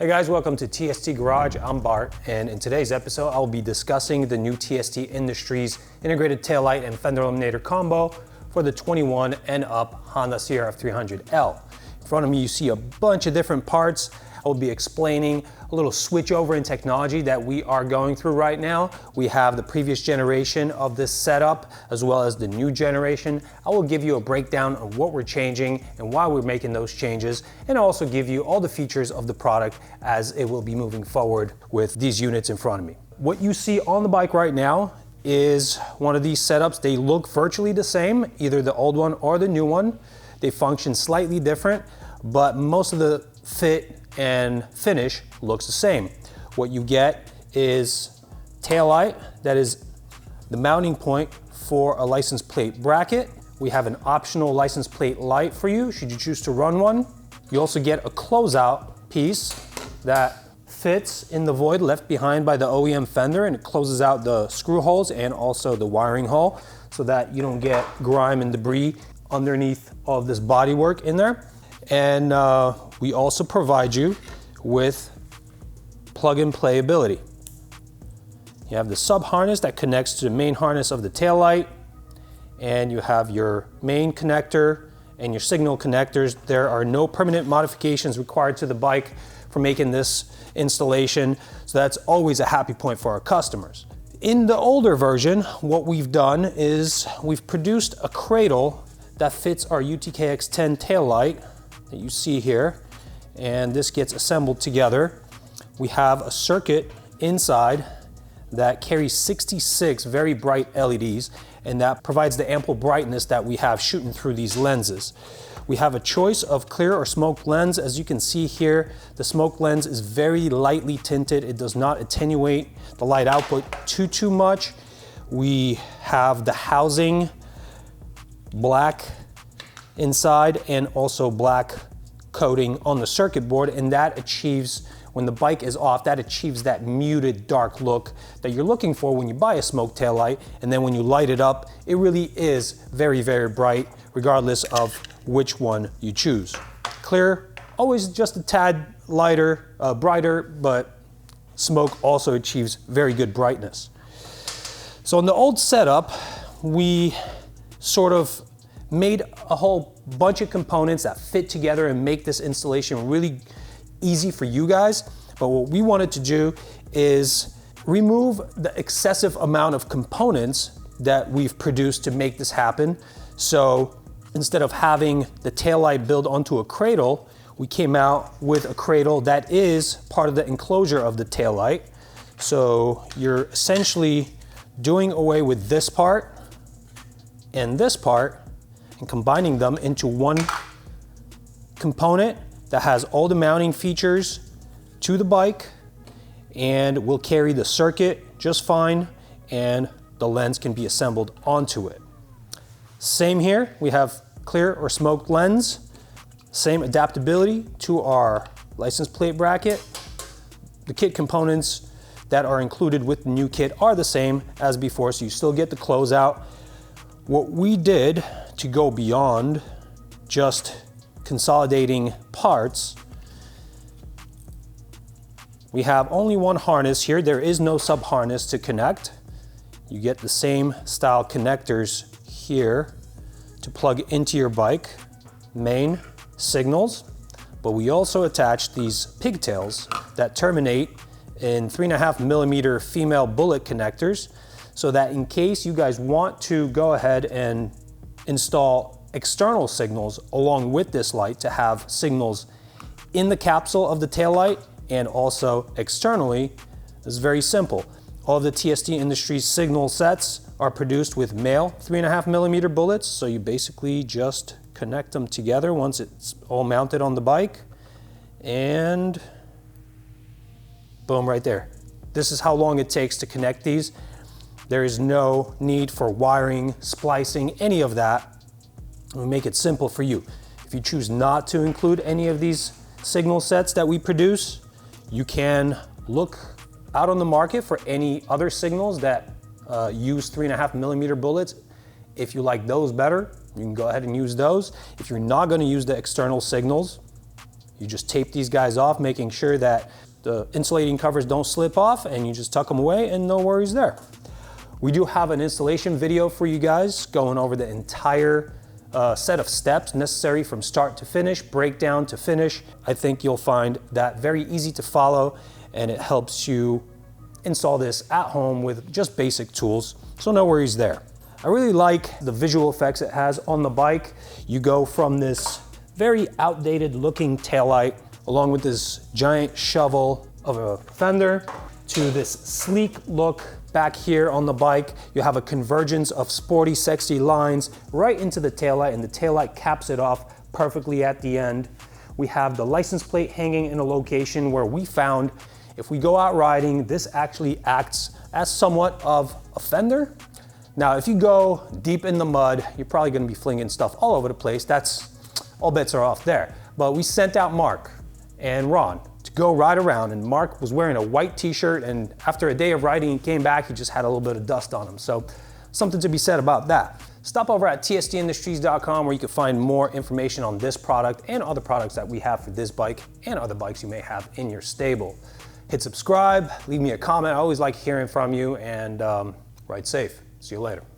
Hey guys, welcome to TST Garage. I'm Bart, and in today's episode, I'll be discussing the new TST Industries integrated taillight and Fender Eliminator combo for the 21 and up Honda CRF300L. In front of me, you see a bunch of different parts. I will be explaining a little switch over in technology that we are going through right now. We have the previous generation of this setup as well as the new generation. I will give you a breakdown of what we're changing and why we're making those changes, and also give you all the features of the product as it will be moving forward with these units in front of me. What you see on the bike right now is one of these setups. They look virtually the same, either the old one or the new one. They function slightly different, but most of the fit and finish looks the same. What you get is taillight that is the mounting point for a license plate bracket. We have an optional license plate light for you should you choose to run one. You also get a closeout piece that fits in the void left behind by the OEM Fender, and it closes out the screw holes and also the wiring hole so that you don't get grime and debris underneath all of this bodywork in there. And we also provide you with plug and play ability. You have the sub harness that connects to the main harness of the taillight, and you have your main connector and your signal connectors. There are no permanent modifications required to the bike for making this installation, so that's always a happy point for our customers. In the older version, what we've done is we've produced a cradle that fits our UTKX10 taillight that you see here, and this gets assembled together. We have a circuit inside that carries 66 very bright LEDs, and that provides the ample brightness that we have shooting through these lenses. We have a choice of clear or smoked lens. As you can see here, the smoked lens is very lightly tinted. It does not attenuate the light output too much. We have the housing black inside and also black coating on the circuit board, and that achieves, when the bike is off, that achieves that muted dark look that you're looking for when you buy a smoke tail light. And then when you light it up, it really is very bright regardless of which one you choose. Clear, always just a tad lighter, brighter, but smoke also achieves very good brightness. So in the old setup, we sort of made a whole bunch of components that fit together and make this installation really easy for you guys. But what we wanted to do is remove the excessive amount of components that we've produced to make this happen. So instead of having the taillight built onto a cradle, we came out with a cradle that is part of the enclosure of the taillight. So you're essentially doing away with this part and this part and combining them into one component that has all the mounting features to the bike, and will carry the circuit just fine, and the lens can be assembled onto it. Same here, we have clear or smoked lens, same adaptability to our license plate bracket. The kit components that are included with the new kit are the same as before, so you still get the closeout. What we did to go beyond just consolidating parts, we have only one harness here. There is no sub harness to connect. You get the same style connectors here to plug into your bike, main, signals, but we also attach these pigtails that terminate in 3.5mm female bullet connectors, so that in case you guys want to go ahead and install external signals along with this light, to have signals in the capsule of the taillight and also externally, is very simple. All of the TST Industries signal sets are produced with male 3.5mm bullets, so you basically just connect them together once it's all mounted on the bike, and boom, right there. This is how long it takes to connect these. There is no need for wiring, splicing, any of that. We make it simple for you. If you choose not to include any of these signal sets that we produce, you can look out on the market for any other signals that use 3.5mm bullets. If you like those better, you can go ahead and use those. If you're not going to use the external signals, You just tape these guys off, making sure that the insulating covers don't slip off, and you just tuck them away and no worries there. We do have an installation video for you guys going over the entire set of steps necessary from start to finish, breakdown to finish. I think you'll find that very easy to follow, and it helps you install this at home with just basic tools, so no worries there. I really like the visual effects it has on the bike. You go from this very outdated looking taillight along with this giant shovel of a fender to this sleek look back here on the bike. You have a convergence of sporty, sexy lines right into the taillight, and the taillight caps it off perfectly at the end. We have the license plate hanging in a location where we found if we go out riding, this actually acts as somewhat of a fender. Now, if you go deep in the mud, you're probably gonna be flinging stuff all over the place. All bets are off there. But we sent out Mark and Ron to go ride around, and Mark was wearing a white t-shirt, and after a day of riding, he came back, he just had a little bit of dust on him. So something to be said about that. Stop over at tstindustries.com where you can find more information on this product and other products that we have for this bike and other bikes you may have in your stable. Hit subscribe, leave me a comment. I always like hearing from you, and ride safe. See you later.